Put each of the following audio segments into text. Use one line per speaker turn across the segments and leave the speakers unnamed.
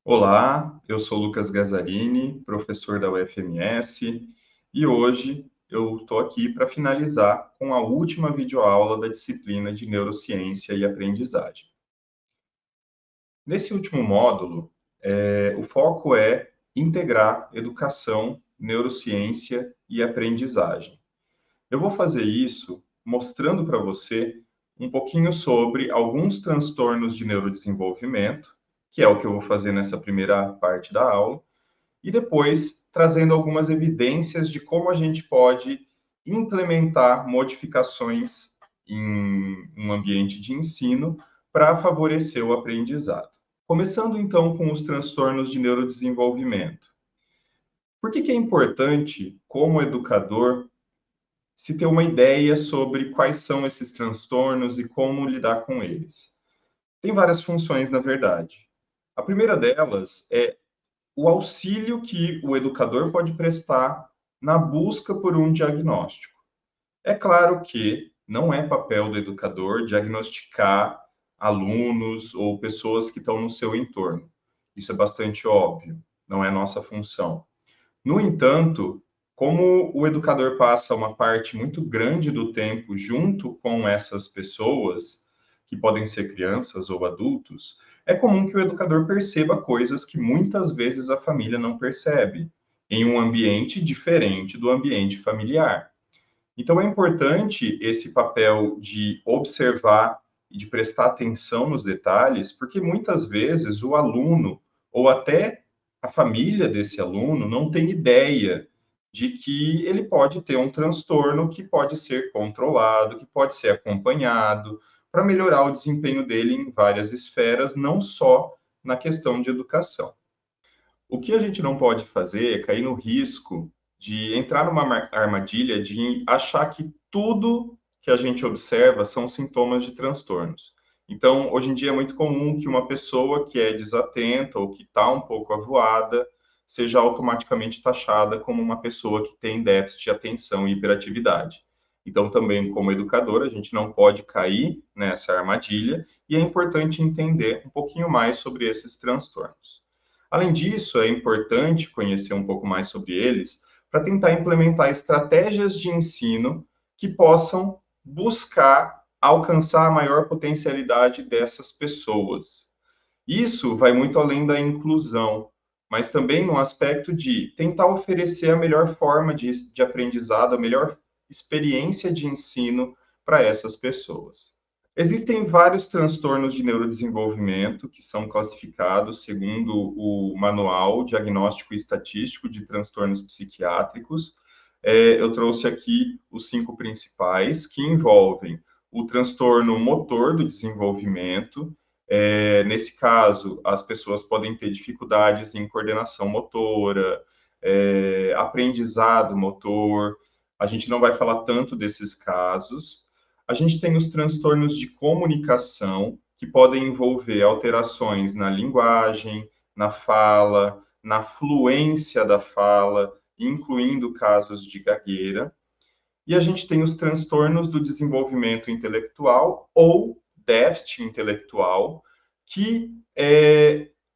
Olá, eu sou Lucas Gazzarini, professor da UFMS, e hoje eu estou aqui para finalizar com a última videoaula da disciplina de Neurociência e Aprendizagem. Nesse último módulo, o foco é integrar educação, neurociência e aprendizagem. Eu vou fazer isso mostrando para você um pouquinho sobre alguns transtornos de neurodesenvolvimento, que é o que eu vou fazer nessa primeira parte da aula, e depois trazendo algumas evidências de como a gente pode implementar modificações em um ambiente de ensino para favorecer o aprendizado. Começando então com os transtornos de neurodesenvolvimento. Por que é importante, como educador, se ter uma ideia sobre quais são esses transtornos e como lidar com eles? Tem várias funções, na verdade. A primeira delas é o auxílio que o educador pode prestar na busca por um diagnóstico. É claro que não é papel do educador diagnosticar alunos ou pessoas que estão no seu entorno. Isso é bastante óbvio, não é nossa função. No entanto, como o educador passa uma parte muito grande do tempo junto com essas pessoas, que podem ser crianças ou adultos, é comum que o educador perceba coisas que muitas vezes a família não percebe, em um ambiente diferente do ambiente familiar. Então, é importante esse papel de observar e de prestar atenção nos detalhes, porque muitas vezes o aluno ou até a família desse aluno não tem ideia de que ele pode ter um transtorno que pode ser controlado, que pode ser acompanhado, para melhorar o desempenho dele em várias esferas, não só na questão de educação. O que a gente não pode fazer é cair no risco de entrar numa armadilha de achar que tudo que a gente observa são sintomas de transtornos. Então, hoje em dia é muito comum que uma pessoa que é desatenta ou que está um pouco avoada seja automaticamente taxada como uma pessoa que tem déficit de atenção e hiperatividade. Então, também como educador, a gente não pode cair nessa armadilha e é importante entender um pouquinho mais sobre esses transtornos. Além disso, é importante conhecer um pouco mais sobre eles para tentar implementar estratégias de ensino que possam buscar alcançar a maior potencialidade dessas pessoas. Isso vai muito além da inclusão, mas também no aspecto de tentar oferecer a melhor forma de aprendizado, a melhor experiência de ensino para essas pessoas. Existem vários transtornos de neurodesenvolvimento que são classificados segundo o Manual Diagnóstico e Estatístico de Transtornos Psiquiátricos. Eu trouxe aqui os 5 principais, que envolvem o transtorno motor do desenvolvimento. Nesse caso, as pessoas podem ter dificuldades em coordenação motora, aprendizado motor. A gente não vai falar tanto desses casos. A gente tem os transtornos de comunicação, que podem envolver alterações na linguagem, na fala, na fluência da fala, incluindo casos de gagueira. E a gente tem os transtornos do desenvolvimento intelectual ou déficit intelectual, que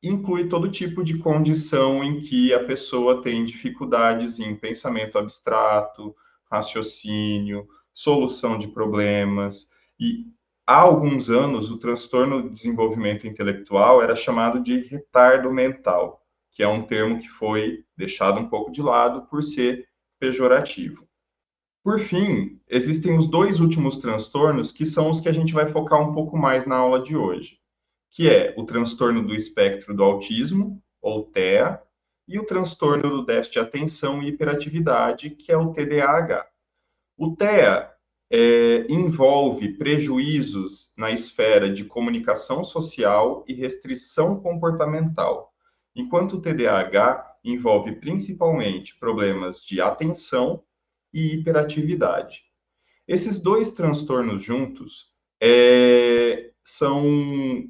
inclui todo tipo de condição em que a pessoa tem dificuldades em pensamento abstrato, raciocínio, solução de problemas. E há alguns anos, o transtorno do desenvolvimento intelectual era chamado de retardo mental, que é um termo que foi deixado um pouco de lado por ser pejorativo. Por fim, existem os 2 últimos transtornos, que são os que a gente vai focar um pouco mais na aula de hoje, que é o transtorno do espectro do autismo, ou TEA, e o transtorno do déficit de atenção e hiperatividade, que é o TDAH. O TEA envolve prejuízos na esfera de comunicação social e restrição comportamental, enquanto o TDAH envolve principalmente problemas de atenção e hiperatividade. Esses 2 transtornos juntos são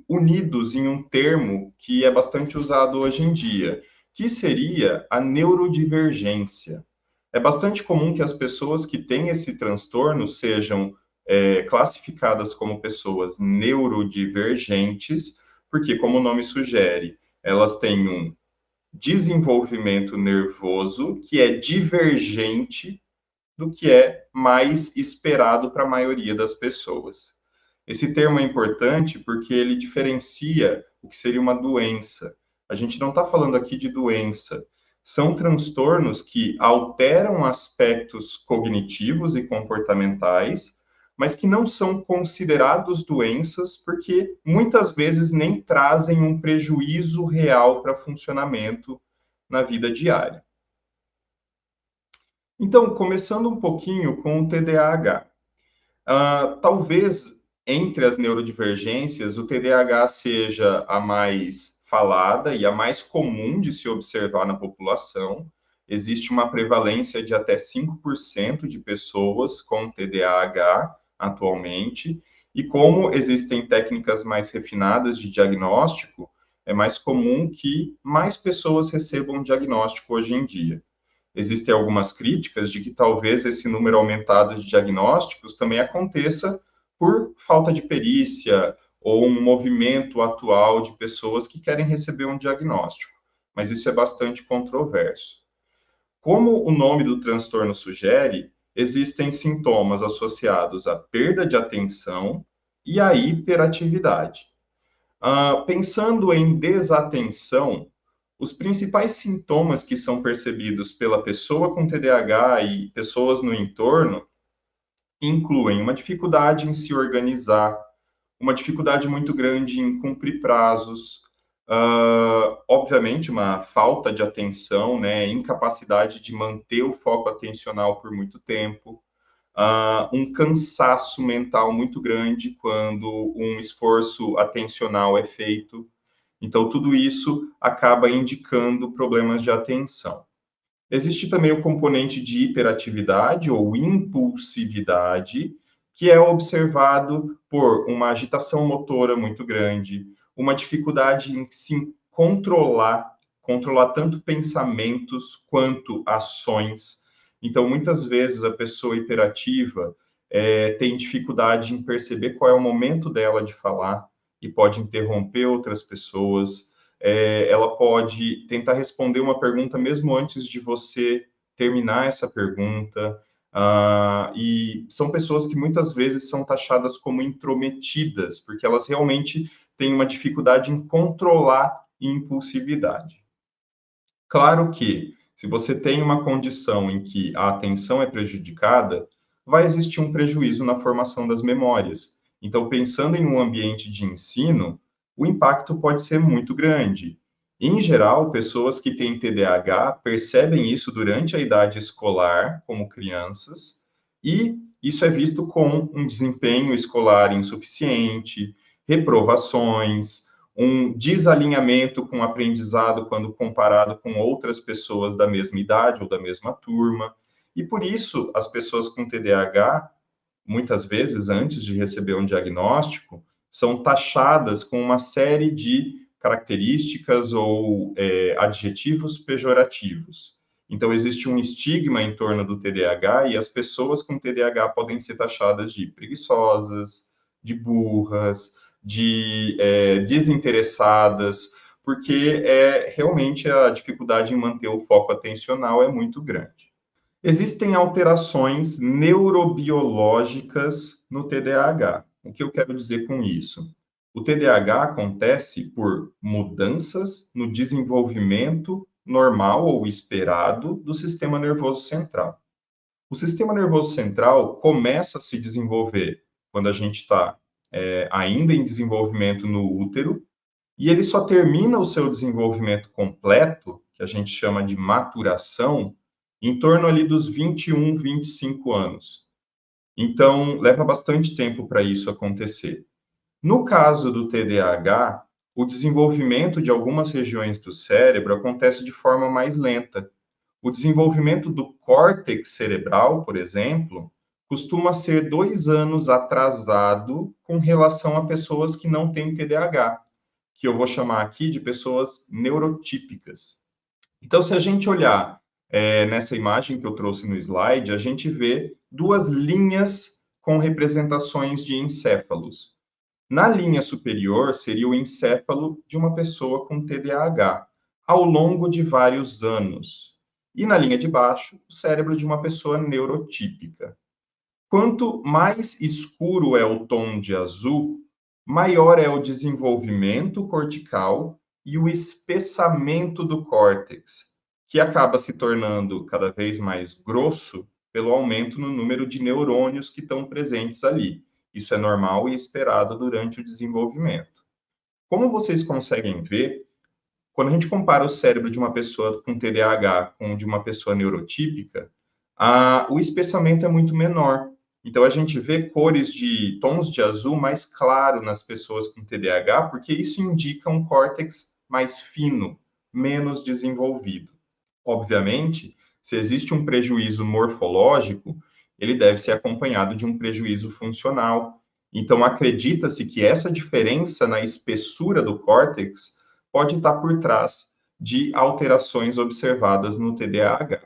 unidos em um termo que é bastante usado hoje em dia, que seria a neurodivergência. É bastante comum que as pessoas que têm esse transtorno sejam classificadas como pessoas neurodivergentes, porque, como o nome sugere, Elas têm um desenvolvimento nervoso que é divergente do que é mais esperado para a maioria das pessoas. Esse termo é importante porque ele diferencia o que seria uma doença. A gente não está falando aqui de doença. São transtornos que alteram aspectos cognitivos e comportamentais, mas que não são considerados doenças porque muitas vezes nem trazem um prejuízo real para funcionamento na vida diária. Então, começando um pouquinho com o TDAH. Talvez entre as neurodivergências, o TDAH seja a mais falada e a mais comum de se observar na população. Existe uma prevalência de até 5% de pessoas com TDAH atualmente, e como existem técnicas mais refinadas de diagnóstico, é mais comum que mais pessoas recebam diagnóstico hoje em dia. Existem algumas críticas de que talvez esse número aumentado de diagnósticos também aconteça por falta de perícia ou um movimento atual de pessoas que querem receber um diagnóstico, mas isso é bastante controverso. Como o nome do transtorno sugere, existem sintomas associados à perda de atenção e à hiperatividade. Pensando em desatenção, os principais sintomas que são percebidos pela pessoa com TDAH e pessoas no entorno incluem uma dificuldade em se organizar, uma dificuldade muito grande em cumprir prazos, obviamente uma falta de atenção, né, incapacidade de manter o foco atencional por muito tempo, um cansaço mental muito grande quando um esforço atencional é feito. Então, tudo isso acaba indicando problemas de atenção. Existe também o componente de hiperatividade ou impulsividade, que é observado por uma agitação motora muito grande, uma dificuldade em se controlar tanto pensamentos quanto ações. Então, muitas vezes a pessoa hiperativa tem dificuldade em perceber qual é o momento dela de falar e pode interromper outras pessoas. Ela pode tentar responder uma pergunta mesmo antes de você terminar essa pergunta. E são pessoas que muitas vezes são taxadas como intrometidas, porque elas realmente têm uma dificuldade em controlar impulsividade. Claro que, se você tem uma condição em que a atenção é prejudicada, vai existir um prejuízo na formação das memórias. Então, pensando em um ambiente de ensino, o impacto pode ser muito grande. Em geral, pessoas que têm TDAH percebem isso durante a idade escolar, como crianças, e isso é visto com um desempenho escolar insuficiente, reprovações, um desalinhamento com o aprendizado quando comparado com outras pessoas da mesma idade ou da mesma turma. E por isso, as pessoas com TDAH, muitas vezes, antes de receber um diagnóstico, são taxadas com uma série de características ou adjetivos pejorativos. Então, existe um estigma em torno do TDAH e as pessoas com TDAH podem ser taxadas de preguiçosas, de burras, de desinteressadas, porque realmente a dificuldade em manter o foco atencional é muito grande. Existem alterações neurobiológicas no TDAH. O que eu quero dizer com isso? O TDAH acontece por mudanças no desenvolvimento normal ou esperado do sistema nervoso central. O sistema nervoso central começa a se desenvolver quando a gente está ainda em desenvolvimento no útero, e ele só termina o seu desenvolvimento completo, que a gente chama de maturação, em torno ali dos 21, 25 anos. Então, leva bastante tempo para isso acontecer. No caso do TDAH, o desenvolvimento de algumas regiões do cérebro acontece de forma mais lenta. O desenvolvimento do córtex cerebral, por exemplo, costuma ser 2 anos atrasado com relação a pessoas que não têm TDAH, que eu vou chamar aqui de pessoas neurotípicas. Então, se a gente olhar nessa imagem que eu trouxe no slide, a gente vê duas linhas com representações de encéfalos. Na linha superior seria o encéfalo de uma pessoa com TDAH, ao longo de vários anos. E na linha de baixo, o cérebro de uma pessoa neurotípica. Quanto mais escuro é o tom de azul, maior é o desenvolvimento cortical e o espessamento do córtex, que acaba se tornando cada vez mais grosso pelo aumento no número de neurônios que estão presentes ali. Isso é normal e esperado durante o desenvolvimento. Como vocês conseguem ver, quando a gente compara o cérebro de uma pessoa com TDAH com o de uma pessoa neurotípica, o espessamento é muito menor. Então, a gente vê cores de tons de azul mais claro nas pessoas com TDAH, porque isso indica um córtex mais fino, menos desenvolvido. Obviamente, se existe um prejuízo morfológico, ele deve ser acompanhado de um prejuízo funcional. Então, acredita-se que essa diferença na espessura do córtex pode estar por trás de alterações observadas no TDAH.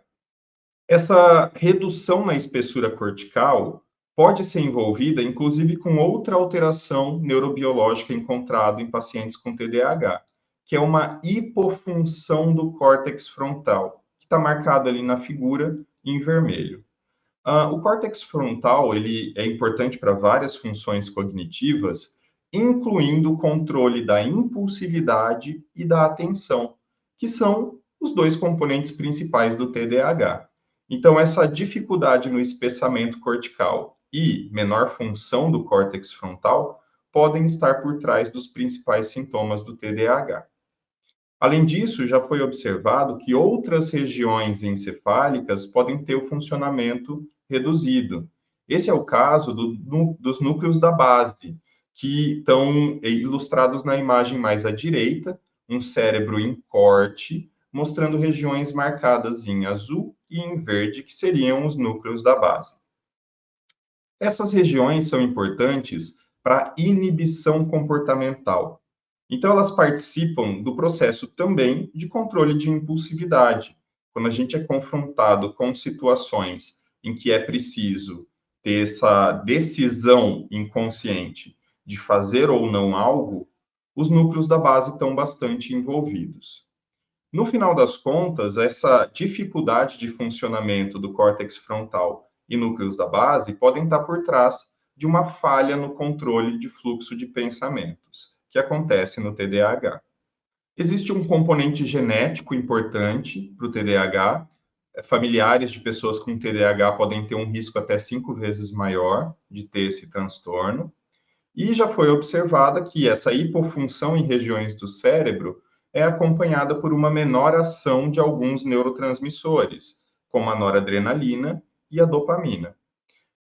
Essa redução na espessura cortical pode ser envolvida, inclusive, com outra alteração neurobiológica encontrada em pacientes com TDAH, que é uma hipofunção do córtex frontal, que está marcado ali na figura em vermelho. O córtex frontal ele é importante para várias funções cognitivas, incluindo o controle da impulsividade e da atenção, que são os dois componentes principais do TDAH. Então, essa dificuldade no espessamento cortical e menor função do córtex frontal podem estar por trás dos principais sintomas do TDAH. Além disso, já foi observado que outras regiões encefálicas podem ter o funcionamento reduzido. Esse é o caso dos núcleos da base, que estão ilustrados na imagem mais à direita, um cérebro em corte, mostrando regiões marcadas em azul e em verde, que seriam os núcleos da base. Essas regiões são importantes para inibição comportamental. Então, elas participam do processo também de controle de impulsividade. Quando a gente é confrontado com situações em que é preciso ter essa decisão inconsciente de fazer ou não algo, os núcleos da base estão bastante envolvidos. No final das contas, essa dificuldade de funcionamento do córtex frontal e núcleos da base podem estar por trás de uma falha no controle de fluxo de pensamentos, que acontece no TDAH. Existe um componente genético importante para o TDAH. Familiares de pessoas com TDAH podem ter um risco até 5 vezes maior de ter esse transtorno. E já foi observada que essa hipofunção em regiões do cérebro é acompanhada por uma menor ação de alguns neurotransmissores, como a noradrenalina e a dopamina.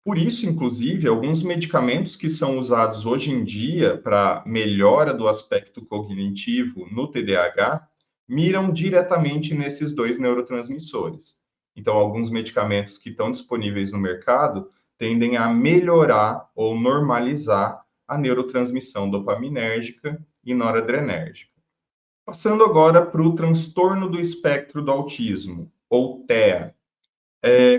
Por isso, inclusive, alguns medicamentos que são usados hoje em dia para melhora do aspecto cognitivo no TDAH miram diretamente nesses dois neurotransmissores. Então, alguns medicamentos que estão disponíveis no mercado tendem a melhorar ou normalizar a neurotransmissão dopaminérgica e noradrenérgica. Passando agora para o transtorno do espectro do autismo, ou TEA.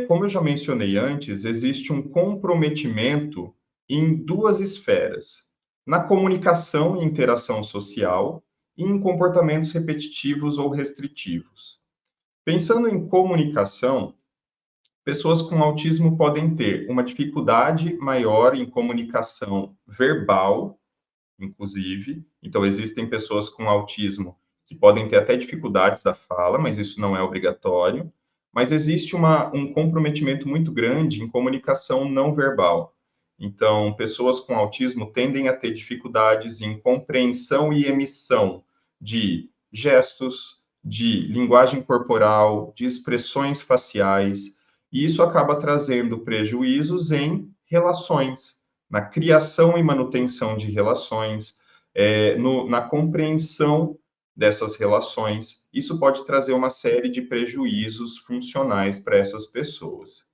Como eu já mencionei antes, existe um comprometimento em duas esferas: na comunicação e interação social e em comportamentos repetitivos ou restritivos. Pensando em comunicação, pessoas com autismo podem ter uma dificuldade maior em comunicação verbal, inclusive. Então, existem pessoas com autismo que podem ter até dificuldades da fala, mas isso não é obrigatório. Mas existe um comprometimento muito grande em comunicação não verbal. Então, pessoas com autismo tendem a ter dificuldades em compreensão e emissão de gestos, de linguagem corporal, de expressões faciais, e isso acaba trazendo prejuízos em relações, na criação e manutenção de relações, na compreensão dessas relações. Isso pode trazer uma série de prejuízos funcionais para essas pessoas.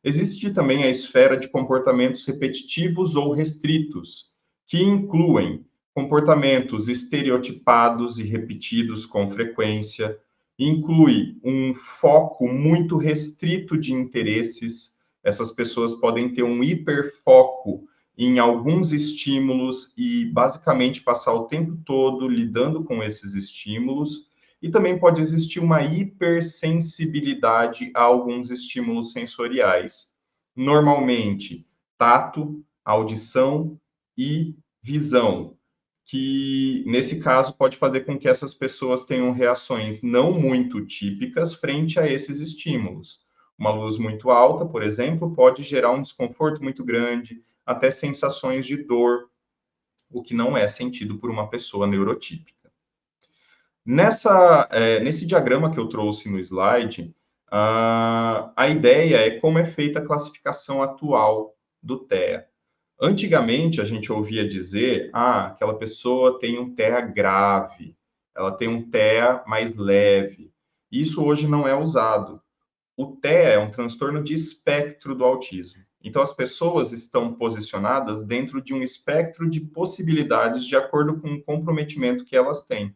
Existe também a esfera de comportamentos repetitivos ou restritos, que incluem comportamentos estereotipados e repetidos com frequência, inclui um foco muito restrito de interesses. Essas pessoas podem ter um hiperfoco em alguns estímulos e basicamente passar o tempo todo lidando com esses estímulos. E também pode existir uma hipersensibilidade a alguns estímulos sensoriais. Normalmente, tato, audição e visão, que nesse caso pode fazer com que essas pessoas tenham reações não muito típicas frente a esses estímulos. Uma luz muito alta, por exemplo, pode gerar um desconforto muito grande, até sensações de dor, o que não é sentido por uma pessoa neurotípica. Nesse diagrama que eu trouxe no slide, a ideia é como é feita a classificação atual do TEA. Antigamente, a gente ouvia dizer, aquela pessoa tem um TEA grave, ela tem um TEA mais leve. Isso hoje não é usado. O TEA é um transtorno de espectro do autismo. Então, as pessoas estão posicionadas dentro de um espectro de possibilidades de acordo com o comprometimento que elas têm.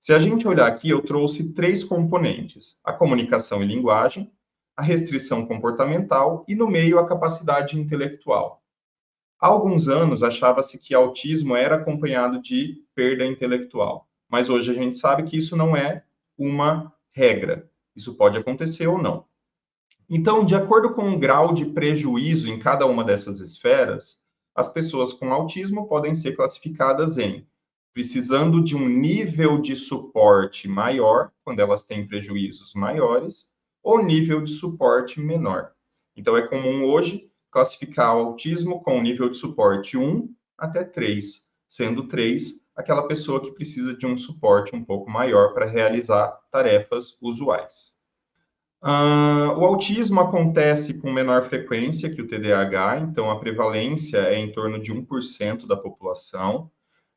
Se a gente olhar aqui, eu trouxe 3 componentes: a comunicação e linguagem, a restrição comportamental e, no meio, a capacidade intelectual. Há alguns anos, achava-se que autismo era acompanhado de perda intelectual, mas hoje a gente sabe que isso não é uma regra. Isso pode acontecer ou não. Então, de acordo com o grau de prejuízo em cada uma dessas esferas, as pessoas com autismo podem ser classificadas em precisando de um nível de suporte maior, quando elas têm prejuízos maiores, ou nível de suporte menor. Então, é comum hoje classificar o autismo com nível de suporte 1 até 3, sendo 3 aquela pessoa que precisa de um suporte um pouco maior para realizar tarefas usuais. O autismo acontece com menor frequência que o TDAH, então a prevalência é em torno de 1% da população.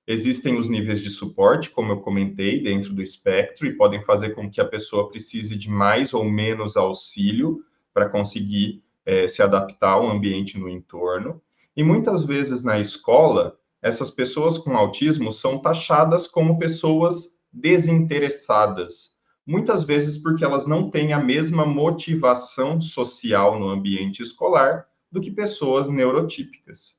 Existem os níveis de suporte, como eu comentei, dentro do espectro, e podem fazer com que a pessoa precise de mais ou menos auxílio para conseguir se adaptar ao ambiente no entorno. E muitas vezes na escola, essas pessoas com autismo são taxadas como pessoas desinteressadas, muitas vezes porque elas não têm a mesma motivação social no ambiente escolar do que pessoas neurotípicas.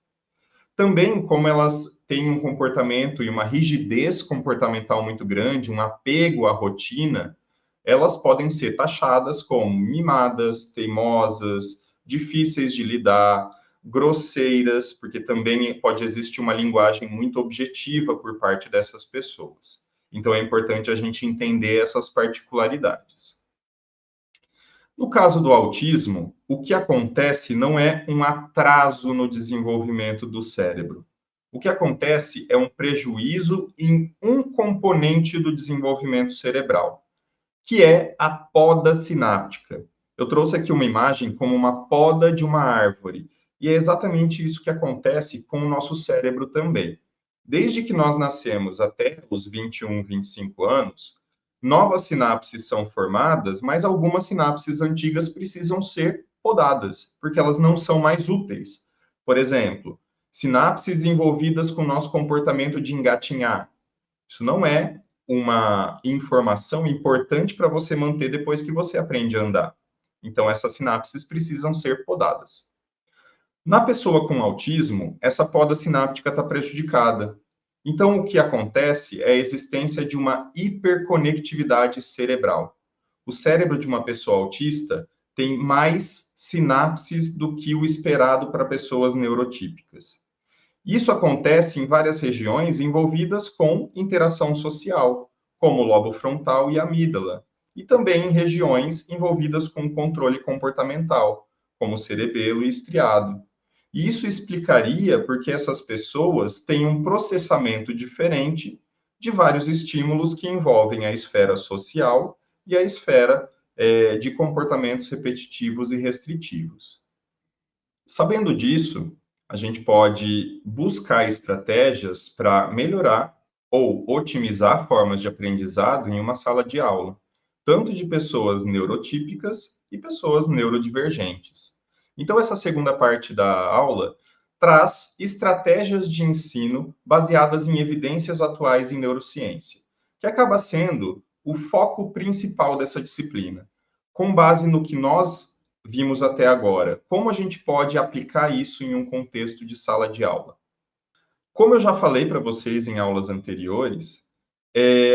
Também, como elas têm um comportamento e uma rigidez comportamental muito grande, um apego à rotina, elas podem ser taxadas como mimadas, teimosas, difíceis de lidar, grosseiras, porque também pode existir uma linguagem muito objetiva por parte dessas pessoas. Então, é importante a gente entender essas particularidades. No caso do autismo, o que acontece não é um atraso no desenvolvimento do cérebro. O que acontece é um prejuízo em um componente do desenvolvimento cerebral, que é a poda sináptica. Eu trouxe aqui uma imagem como uma poda de uma árvore, e é exatamente isso que acontece com o nosso cérebro também. Desde que nós nascemos até os 21, 25 anos, novas sinapses são formadas, mas algumas sinapses antigas precisam ser podadas, porque elas não são mais úteis. Por exemplo, sinapses envolvidas com o nosso comportamento de engatinhar. Isso não é uma informação importante para você manter depois que você aprende a andar. Então, essas sinapses precisam ser podadas. Na pessoa com autismo, essa poda sináptica está prejudicada. Então, o que acontece é a existência de uma hiperconectividade cerebral. O cérebro de uma pessoa autista tem mais sinapses do que o esperado para pessoas neurotípicas. Isso acontece em várias regiões envolvidas com interação social, como o lobo frontal e a amígdala, e também em regiões envolvidas com controle comportamental, como o cerebelo e estriado. E isso explicaria porque essas pessoas têm um processamento diferente de vários estímulos que envolvem a esfera social e a esfera de comportamentos repetitivos e restritivos. Sabendo disso, a gente pode buscar estratégias para melhorar ou otimizar formas de aprendizado em uma sala de aula, tanto de pessoas neurotípicas e pessoas neurodivergentes. Então, essa segunda parte da aula traz estratégias de ensino baseadas em evidências atuais em neurociência, que acaba sendo o foco principal dessa disciplina. Com base no que nós vimos até agora, como a gente pode aplicar isso em um contexto de sala de aula? Como eu já falei para vocês em aulas anteriores,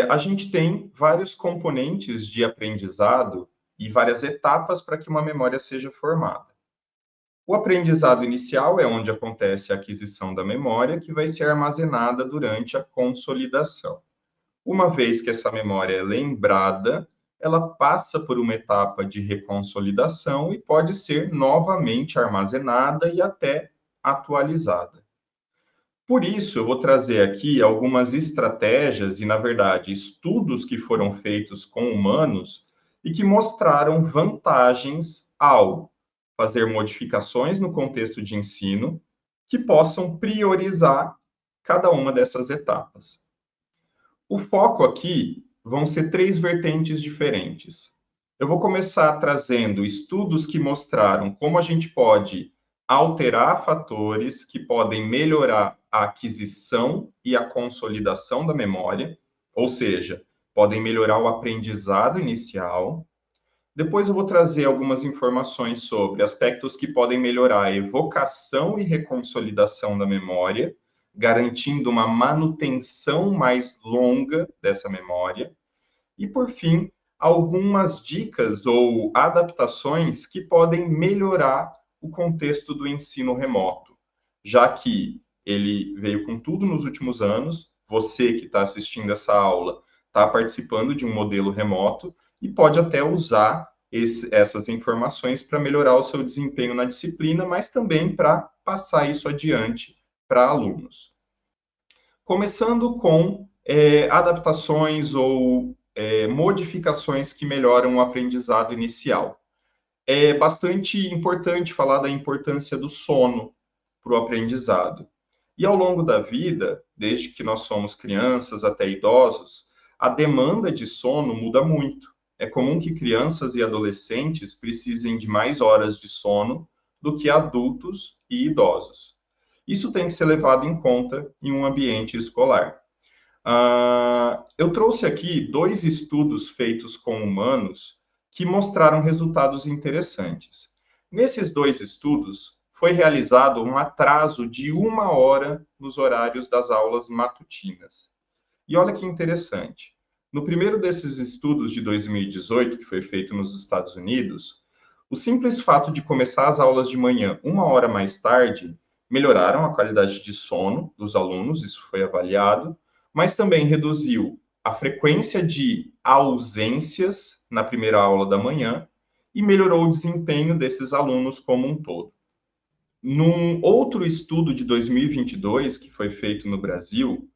a gente tem vários componentes de aprendizado e várias etapas para que uma memória seja formada. O aprendizado inicial é onde acontece a aquisição da memória, que vai ser armazenada durante a consolidação. Uma vez que essa memória é lembrada, ela passa por uma etapa de reconsolidação e pode ser novamente armazenada e até atualizada. Por isso, eu vou trazer aqui algumas estratégias e, na verdade, estudos que foram feitos com humanos e que mostraram vantagens ao fazer modificações no contexto de ensino que possam priorizar cada uma dessas etapas. O foco aqui vão ser três vertentes diferentes. Eu vou começar trazendo estudos que mostraram como a gente pode alterar fatores que podem melhorar a aquisição e a consolidação da memória, ou seja, podem melhorar o aprendizado inicial. Depois eu vou trazer algumas informações sobre aspectos que podem melhorar a evocação e reconsolidação da memória, garantindo uma manutenção mais longa dessa memória. E, por fim, algumas dicas ou adaptações que podem melhorar o contexto do ensino remoto, já que ele veio com tudo nos últimos anos, você que está assistindo essa aula está participando de um modelo remoto e pode até usar essas informações para melhorar o seu desempenho na disciplina, mas também para passar isso adiante para alunos. Começando com adaptações ou modificações que melhoram o aprendizado inicial. É bastante importante falar da importância do sono para o aprendizado. E ao longo da vida, desde que nós somos crianças até idosos, a demanda de sono muda muito. É comum que crianças e adolescentes precisem de mais horas de sono do que adultos e idosos. Isso tem que ser levado em conta em um ambiente escolar. Eu trouxe aqui dois estudos feitos com humanos que mostraram resultados interessantes. Nesses dois estudos, foi realizado um atraso de 1 hora nos horários das aulas matutinas. E olha que interessante. No primeiro desses estudos de 2018, que foi feito nos Estados Unidos, o simples fato de começar as aulas de manhã 1 hora mais tarde melhoraram a qualidade de sono dos alunos, isso foi avaliado, mas também reduziu a frequência de ausências na primeira aula da manhã e melhorou o desempenho desses alunos como um todo. Num outro estudo de 2022, que foi feito no Brasil,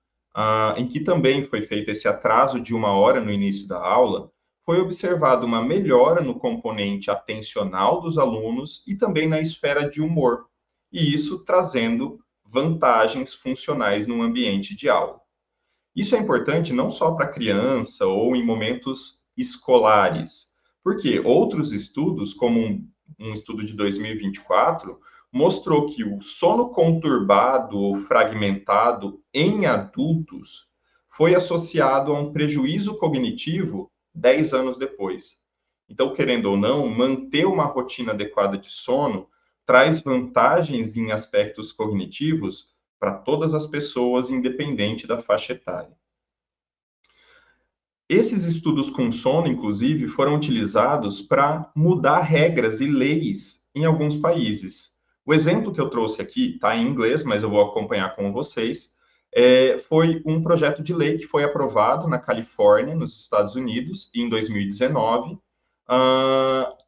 em que também foi feito esse atraso de 1 hora no início da aula, foi observada uma melhora no componente atencional dos alunos e também na esfera de humor, e isso trazendo vantagens funcionais no ambiente de aula. Isso é importante não só para criança ou em momentos escolares, porque outros estudos, como um estudo de 2024, mostrou que o sono conturbado ou fragmentado em adultos foi associado a um prejuízo cognitivo 10 anos depois. Então, querendo ou não, manter uma rotina adequada de sono traz vantagens em aspectos cognitivos para todas as pessoas, independente da faixa etária. Esses estudos com sono, inclusive, foram utilizados para mudar regras e leis em alguns países. O exemplo que eu trouxe aqui está em inglês, mas eu vou acompanhar com vocês. Foi um projeto de lei que foi aprovado na Califórnia, nos Estados Unidos, em 2019,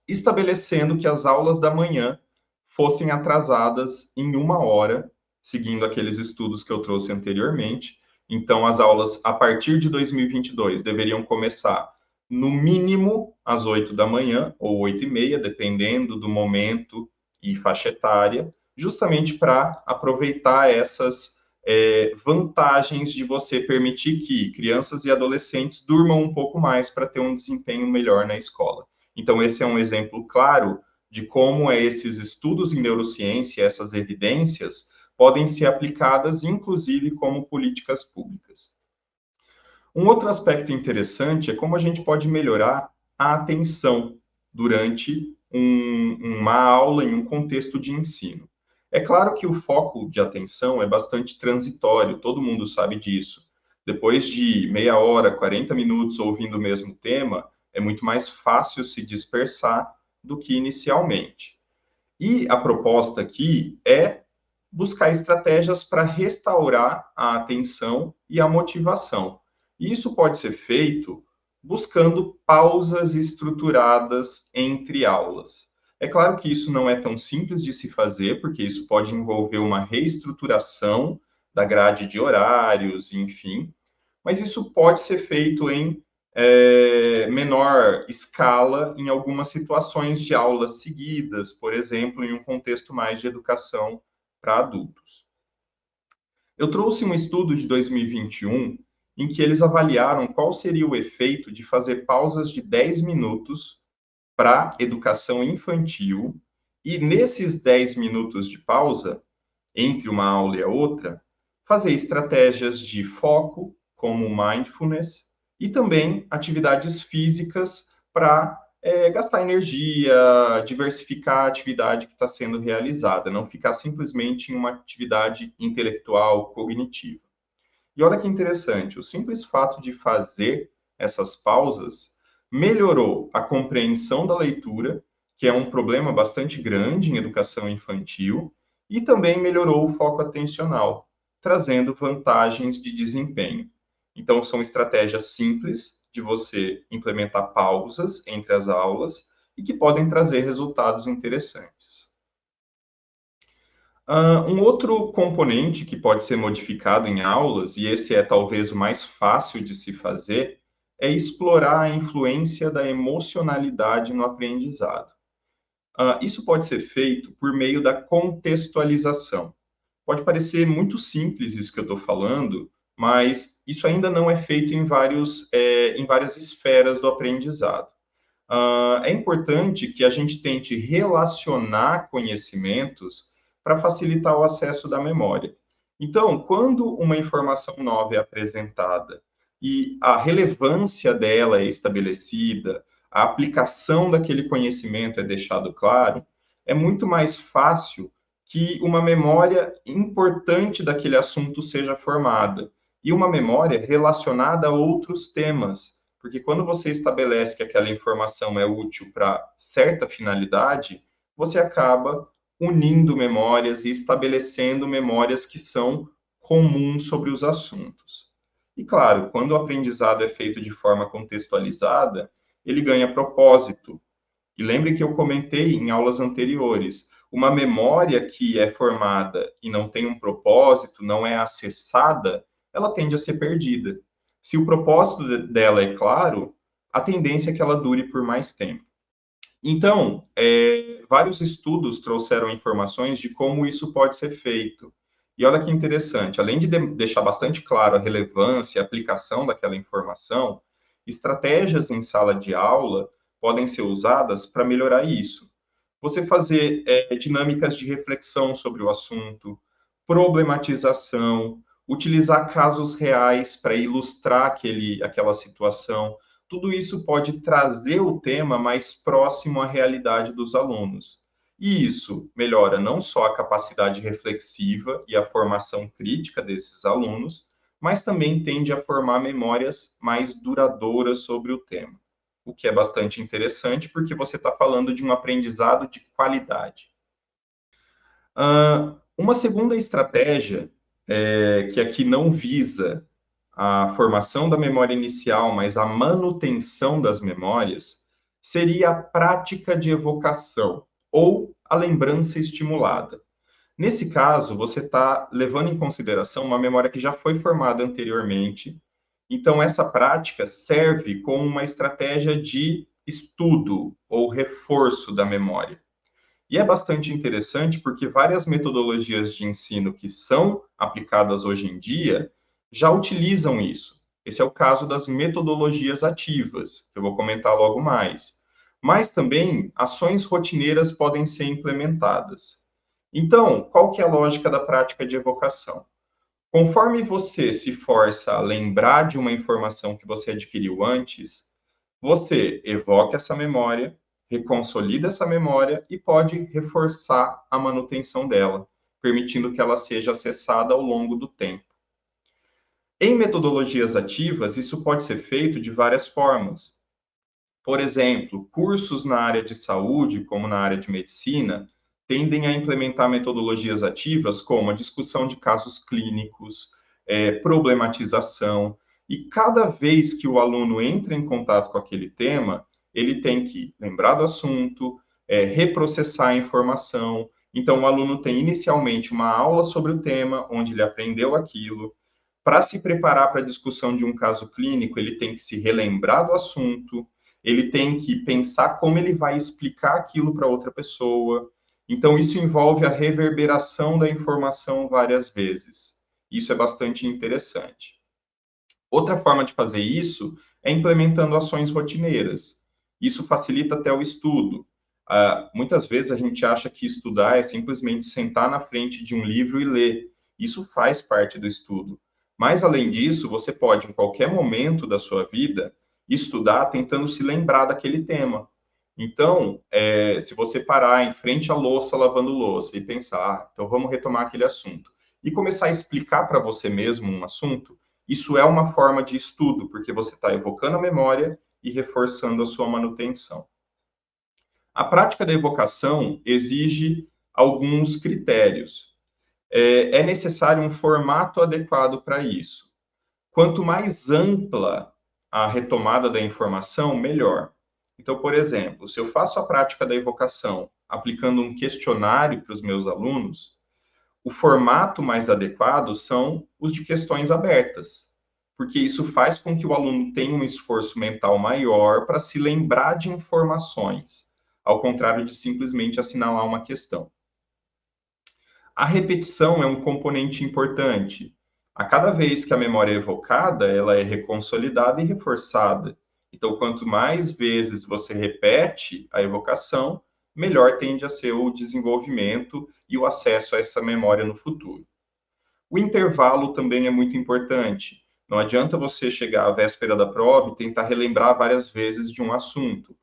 estabelecendo que as aulas da manhã fossem atrasadas em 1 hora, seguindo aqueles estudos que eu trouxe anteriormente. Então, as aulas, a partir de 2022, deveriam começar, no mínimo, às 8 da manhã, ou 8h30, dependendo do momento e faixa etária, justamente para aproveitar essas vantagens de você permitir que crianças e adolescentes durmam um pouco mais para ter um desempenho melhor na escola. Então, esse é um exemplo claro de como esses estudos em neurociência, essas evidências, podem ser aplicadas, inclusive, como políticas públicas. Um outro aspecto interessante é como a gente pode melhorar a atenção durante uma aula em um contexto de ensino. É claro que o foco de atenção é bastante transitório, todo mundo sabe disso. Depois de meia hora, 40 minutos ouvindo o mesmo tema, é muito mais fácil se dispersar do que inicialmente. E a proposta aqui é buscar estratégias para restaurar a atenção e a motivação. E isso pode ser feito buscando pausas estruturadas entre aulas. É claro que isso não é tão simples de se fazer, porque isso pode envolver uma reestruturação da grade de horários, enfim, mas isso pode ser feito em menor escala em algumas situações de aulas seguidas, por exemplo, em um contexto mais de educação para adultos. Eu trouxe um estudo de 2021 em que eles avaliaram qual seria o efeito de fazer pausas de 10 minutos para educação infantil e nesses 10 minutos de pausa, entre uma aula e a outra, fazer estratégias de foco, como mindfulness, e também atividades físicas para gastar energia, diversificar a atividade que está sendo realizada, não ficar simplesmente em uma atividade intelectual, cognitiva. E olha que interessante, o simples fato de fazer essas pausas melhorou a compreensão da leitura, que é um problema bastante grande em educação infantil, e também melhorou o foco atencional, trazendo vantagens de desempenho. Então, são estratégias simples de você implementar pausas entre as aulas e que podem trazer resultados interessantes. Um outro componente que pode ser modificado em aulas, e esse é talvez o mais fácil de se fazer, é explorar a influência da emocionalidade no aprendizado. Isso pode ser feito por meio da contextualização. Pode parecer muito simples isso que eu estou falando, mas isso ainda não é feito em várias esferas do aprendizado. É importante que a gente tente relacionar conhecimentos para facilitar o acesso da memória. Então, quando uma informação nova é apresentada e a relevância dela é estabelecida, a aplicação daquele conhecimento é deixado claro, é muito mais fácil que uma memória importante daquele assunto seja formada e uma memória relacionada a outros temas, porque quando você estabelece que aquela informação é útil para certa finalidade, você acaba unindo memórias e estabelecendo memórias que são comuns sobre os assuntos. E claro, quando o aprendizado é feito de forma contextualizada, ele ganha propósito. E lembre que eu comentei em aulas anteriores, uma memória que é formada e não tem um propósito, não é acessada, ela tende a ser perdida. Se o propósito dela é claro, a tendência é que ela dure por mais tempo. Então, vários estudos trouxeram informações de como isso pode ser feito. E olha que interessante, além de deixar bastante claro a relevância e a aplicação daquela informação, estratégias em sala de aula podem ser usadas para melhorar isso. Você fazer dinâmicas de reflexão sobre o assunto, problematização, utilizar casos reais para ilustrar aquela situação. Tudo isso pode trazer o tema mais próximo à realidade dos alunos. E isso melhora não só a capacidade reflexiva e a formação crítica desses alunos, mas também tende a formar memórias mais duradouras sobre o tema, o que é bastante interessante porque você está falando de um aprendizado de qualidade. Uma segunda estratégia, que aqui não visa a formação da memória inicial, mas a manutenção das memórias, seria a prática de evocação ou a lembrança estimulada. Nesse caso, você está levando em consideração uma memória que já foi formada anteriormente. Então, essa prática serve como uma estratégia de estudo ou reforço da memória. E é bastante interessante porque várias metodologias de ensino que são aplicadas hoje em dia já utilizam isso. Esse é o caso das metodologias ativas, que eu vou comentar logo mais. Mas também ações rotineiras podem ser implementadas. Então, qual que é a lógica da prática de evocação? Conforme você se força a lembrar de uma informação que você adquiriu antes, você evoca essa memória reconsolida essa memória e pode reforçar a manutenção dela, permitindo que ela seja acessada ao longo do tempo. Em metodologias ativas, isso pode ser feito de várias formas. Por exemplo, cursos na área de saúde, como na área de medicina, tendem a implementar metodologias ativas como a discussão de casos clínicos, problematização, e cada vez que o aluno entra em contato com aquele tema, ele tem que lembrar do assunto, reprocessar a informação. Então, o aluno tem inicialmente uma aula sobre o tema, onde ele aprendeu aquilo. Para se preparar para a discussão de um caso clínico, ele tem que se relembrar do assunto, ele tem que pensar como ele vai explicar aquilo para outra pessoa. Então, isso envolve a reverberação da informação várias vezes. Isso é bastante interessante. Outra forma de fazer isso é implementando ações rotineiras. Isso facilita até o estudo. Muitas vezes a gente acha que estudar é simplesmente sentar na frente de um livro e ler. Isso faz parte do estudo. Mas, além disso, você pode, em qualquer momento da sua vida, estudar tentando se lembrar daquele tema. Então, se você parar em frente à louça, lavando louça, e pensar, então vamos retomar aquele assunto, e começar a explicar para você mesmo um assunto, isso é uma forma de estudo, porque você está evocando a memória e reforçando a sua manutenção. A prática da evocação exige alguns critérios. É necessário um formato adequado para isso. Quanto mais ampla a retomada da informação, melhor. Então, por exemplo, se eu faço a prática da evocação aplicando um questionário para os meus alunos, o formato mais adequado são os de questões abertas, porque isso faz com que o aluno tenha um esforço mental maior para se lembrar de informações, ao contrário de simplesmente assinalar uma questão. A repetição é um componente importante. A cada vez que a memória é evocada, ela é reconsolidada e reforçada. Então, quanto mais vezes você repete a evocação, melhor tende a ser o desenvolvimento e o acesso a essa memória no futuro. O intervalo também é muito importante. Não adianta você chegar à véspera da prova e tentar relembrar várias vezes de um assunto.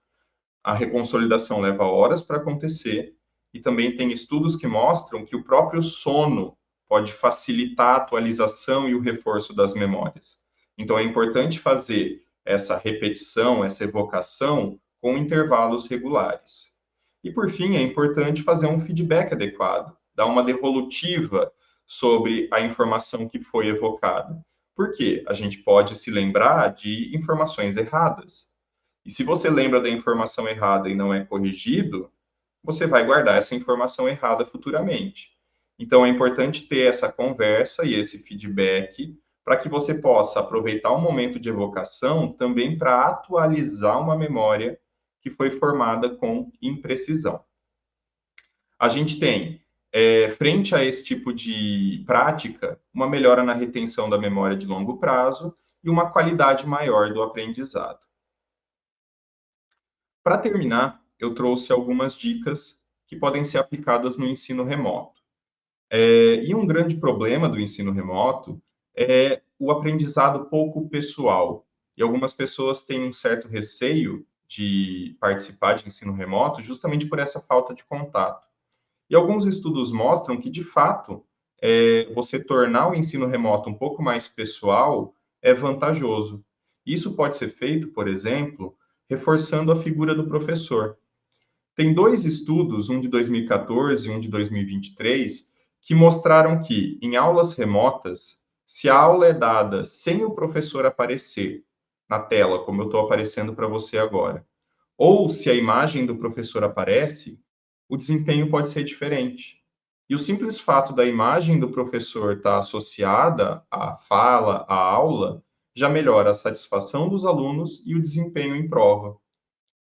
A reconsolidação leva horas para acontecer e também tem estudos que mostram que o próprio sono pode facilitar a atualização e o reforço das memórias. Então, é importante fazer essa repetição, essa evocação com intervalos regulares. E, por fim, é importante fazer um feedback adequado, dar uma devolutiva sobre a informação que foi evocada. Por quê? A gente pode se lembrar de informações erradas. E se você lembra da informação errada e não é corrigido, você vai guardar essa informação errada futuramente. Então, é importante ter essa conversa e esse feedback para que você possa aproveitar o momento de evocação também para atualizar uma memória que foi formada com imprecisão. A gente tem, frente a esse tipo de prática, uma melhora na retenção da memória de longo prazo e uma qualidade maior do aprendizado. Para terminar, eu trouxe algumas dicas que podem ser aplicadas no ensino remoto. E um grande problema do ensino remoto é o aprendizado pouco pessoal. E algumas pessoas têm um certo receio de participar de ensino remoto justamente por essa falta de contato. E alguns estudos mostram que, de fato, você tornar o ensino remoto um pouco mais pessoal é vantajoso. Isso pode ser feito, por exemplo, reforçando a figura do professor. Tem dois estudos, um de 2014 e um de 2023, que mostraram que, em aulas remotas, se a aula é dada sem o professor aparecer na tela, como eu estou aparecendo para você agora, ou se a imagem do professor aparece, o desempenho pode ser diferente. E o simples fato da imagem do professor estar associada à fala, à aula, já melhora a satisfação dos alunos e o desempenho em prova.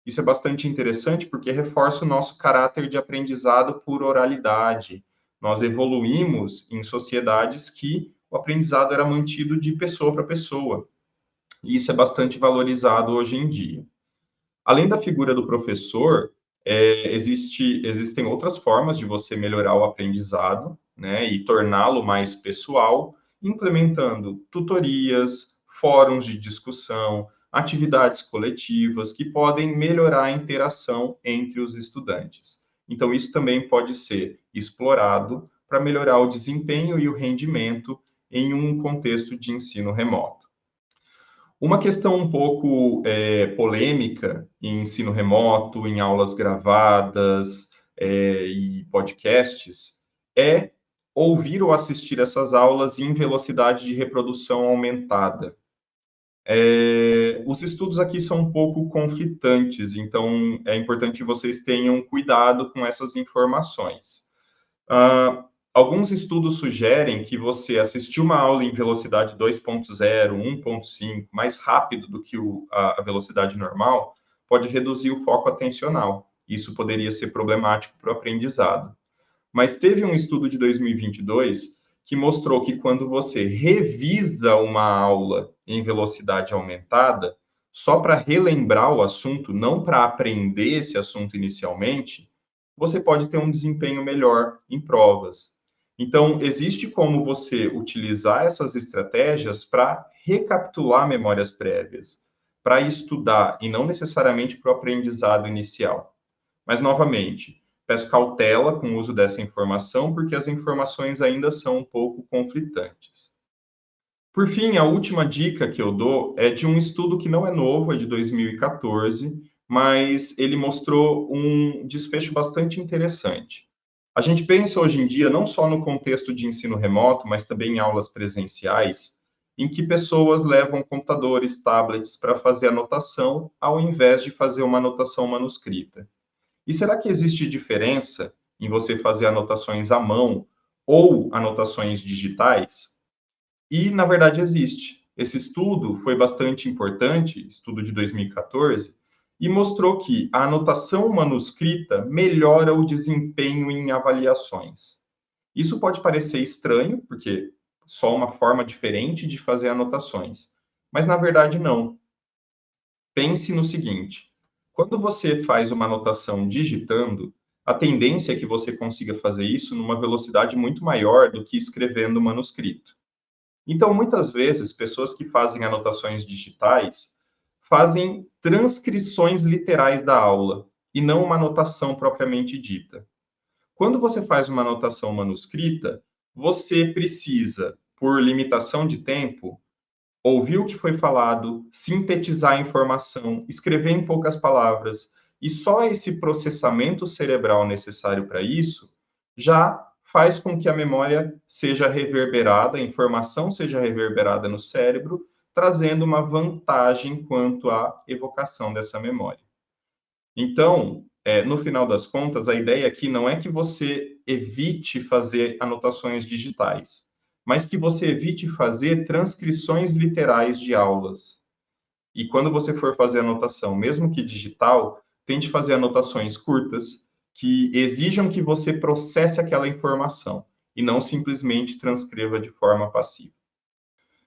Isso é bastante interessante porque reforça o nosso caráter de aprendizado por oralidade. Nós evoluímos em sociedades que o aprendizado era mantido de pessoa para pessoa. E isso é bastante valorizado hoje em dia. Além da figura do professor, existem outras formas de você melhorar o aprendizado, né, e torná-lo mais pessoal, implementando tutorias, fóruns de discussão, atividades coletivas que podem melhorar a interação entre os estudantes. Então, isso também pode ser explorado para melhorar o desempenho e o rendimento em um contexto de ensino remoto. Uma questão um pouco polêmica em ensino remoto, em aulas gravadas e podcasts, é ouvir ou assistir essas aulas em velocidade de reprodução aumentada. Os estudos aqui são um pouco conflitantes, então é importante que vocês tenham cuidado com essas informações. Alguns estudos sugerem que você assistir uma aula em velocidade 2.0, 1.5, mais rápido do que a velocidade normal, pode reduzir o foco atencional. Isso poderia ser problemático para o aprendizado. Mas teve um estudo de 2022 que mostrou que quando você revisa uma aula em velocidade aumentada, só para relembrar o assunto, não para aprender esse assunto inicialmente, você pode ter um desempenho melhor em provas. Então, existe como você utilizar essas estratégias para recapitular memórias prévias, para estudar e não necessariamente para o aprendizado inicial. Mas, novamente, peço cautela com o uso dessa informação, porque as informações ainda são um pouco conflitantes. Por fim, a última dica que eu dou é de um estudo que não é novo, é de 2014, mas ele mostrou um desfecho bastante interessante. A gente pensa hoje em dia não só no contexto de ensino remoto, mas também em aulas presenciais, em que pessoas levam computadores, tablets para fazer anotação, ao invés de fazer uma anotação manuscrita. E será que existe diferença em você fazer anotações à mão ou anotações digitais? E, na verdade, existe. Esse estudo foi bastante importante, estudo de 2014, e mostrou que a anotação manuscrita melhora o desempenho em avaliações. Isso pode parecer estranho, porque só uma forma diferente de fazer anotações, mas na verdade não. Pense no seguinte: quando você faz uma anotação digitando, a tendência é que você consiga fazer isso numa velocidade muito maior do que escrevendo o manuscrito. Então, muitas vezes, pessoas que fazem anotações digitais fazem transcrições literais da aula e não uma anotação propriamente dita. Quando você faz uma anotação manuscrita, você precisa, por limitação de tempo, ouvir o que foi falado, sintetizar a informação, escrever em poucas palavras, e só esse processamento cerebral necessário para isso já faz com que a memória seja reverberada, a informação seja reverberada no cérebro, trazendo uma vantagem quanto à evocação dessa memória. Então, no final das contas, a ideia aqui não é que você evite fazer anotações digitais, mas que você evite fazer transcrições literais de aulas. E quando você for fazer anotação, mesmo que digital, tente fazer anotações curtas que exijam que você processe aquela informação e não simplesmente transcreva de forma passiva.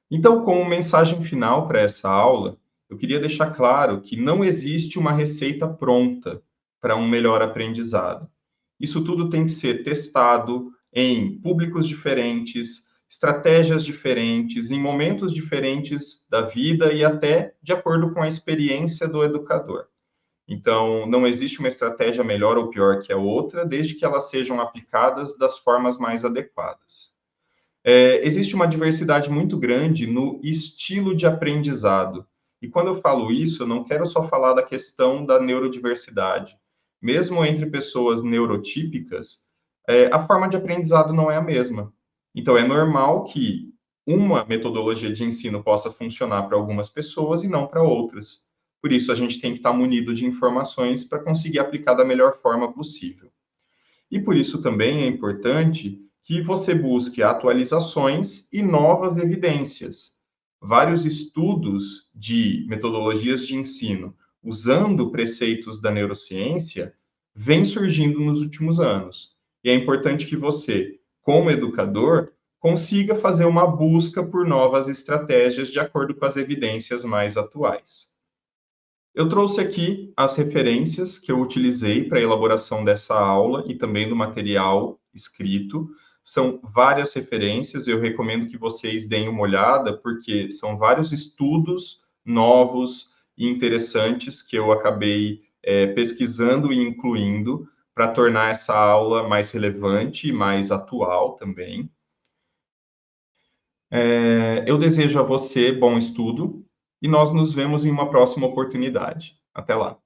Então, como mensagem final para essa aula, eu queria deixar claro que não existe uma receita pronta para um melhor aprendizado. Isso tudo tem que ser testado em públicos diferentes, estratégias diferentes, em momentos diferentes da vida e até de acordo com a experiência do educador. Então, não existe uma estratégia melhor ou pior que a outra, desde que elas sejam aplicadas das formas mais adequadas. Existe uma diversidade muito grande no estilo de aprendizado. E quando eu falo isso, eu não quero só falar da questão da neurodiversidade. Mesmo entre pessoas neurotípicas, a forma de aprendizado não é a mesma. Então, é normal que uma metodologia de ensino possa funcionar para algumas pessoas e não para outras. Por isso, a gente tem que estar munido de informações para conseguir aplicar da melhor forma possível. E por isso também é importante que você busque atualizações e novas evidências. Vários estudos de metodologias de ensino usando preceitos da neurociência vêm surgindo nos últimos anos. E é importante que você, como educador, consiga fazer uma busca por novas estratégias de acordo com as evidências mais atuais. Eu trouxe aqui as referências que eu utilizei para a elaboração dessa aula e também do material escrito. São várias referências, eu recomendo que vocês deem uma olhada, porque são vários estudos novos e interessantes que eu acabei pesquisando e incluindo para tornar essa aula mais relevante e mais atual também. Eu desejo a você bom estudo e nós nos vemos em uma próxima oportunidade. Até lá.